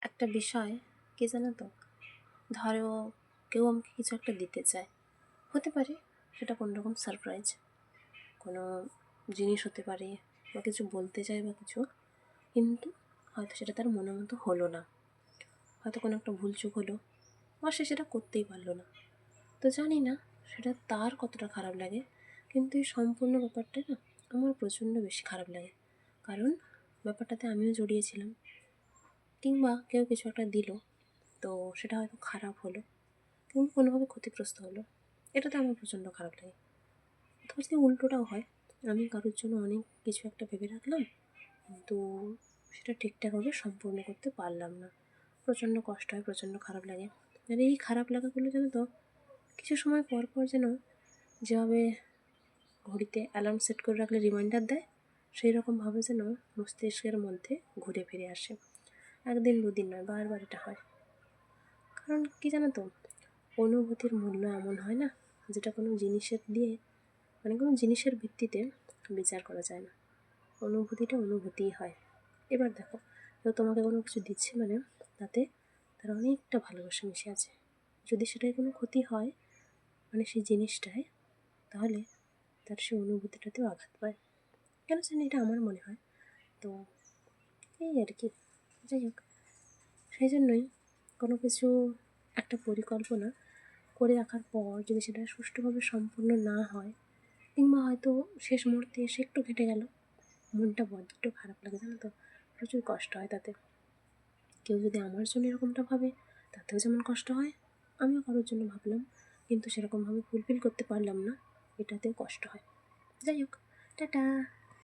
একটা বিষয় কি জানো তো, ধরো কেউ আমাকে কিছু একটা দিতে চায়, হতে পারে সেটা কোনো রকম সারপ্রাইজ, কোনো জিনিস হতে পারে, বা কিছু বলতে চায় বা কিছু, কিন্তু হয়তো সেটা তার মনের মতো হলো না, হয়তো কোনো একটা ভুলচুক হলো, বা সে সেটা করতেই পারলো না। তো জানি না সেটা তার কতটা খারাপ লাগে, কিন্তু এই সম্পূর্ণ ব্যাপারটা না আমার প্রচণ্ড বেশি খারাপ লাগে। কারণ ব্যাপারটাতে আমিও জড়িয়েছিলাম, কিংবা কেউ কিছু একটা দিল, তো সেটা হয়তো খারাপ হলো কিংবা কোনোভাবে ক্ষতিগ্রস্ত হলো, এটাতে আমার প্রচণ্ড খারাপ লাগে। অথবা যদি উল্টোটাও হয়, আমি কারোর জন্য অনেক কিছু একটা ভেবে রাখলাম, কিন্তু সেটা ঠিকঠাকভাবে সম্পূর্ণ করতে পারলাম না, প্রচণ্ড কষ্ট হয়, প্রচণ্ড খারাপ লাগে। আর এই খারাপ লাগাগুলো জানো তো, কিছু সময় পর পর যেন, যেভাবে ঘড়িতে অ্যালার্ম সেট করে রাখলে রিমাইন্ডার দেয়, সেই রকমভাবে যেন মস্তিষ্কের মধ্যে ঘুরে ফিরে আসে। একদিন দুদিন নয়, বারবার এটা হয়। কারণ কি জানো তো, অনুভূতির মূল্য এমন হয় না, যেটা কোনো জিনিসের দিয়ে, মানে কোনো জিনিসের ভিত্তিতে বিচার করা যায় না। অনুভূতিটা অনুভূতিই হয়। এবার দেখো, কেউ তোমাকে কোনো কিছু দিচ্ছে, মানে তাতে তার অনেকটা ভালোবাসা মিশে আছে। যদি সেটায় কোনো ক্ষতি হয়, মানে সেই জিনিসটায়, তাহলে তার সেই অনুভূতিটাতেও আঘাত পায়। কেন জানি এটা আমার মনে হয়। তো এই আর কি, যাই হোক, সেই জন্যই কোনো কিছু, একটা পরিকল্পনা করে রাখার পর যদি সেটা সুষ্ঠুভাবে সম্পূর্ণ না হয়, কিংবা হয়তো শেষ মুহূর্তে এসে একটু ঘেটে গেল, মনটা বড্ড খারাপ লাগে জানো তো, প্রচুর কষ্ট হয় তাতে। কেউ যদি আমার জন্য এরকমটা ভাবে, তাতেও যেমন কষ্ট হয়, আমিও কারোর জন্য ভাবলাম কিন্তু সেরকমভাবে ফুলফিল করতে পারলাম না, এটাতেও কষ্ট হয়। যাই হোক, টাটা।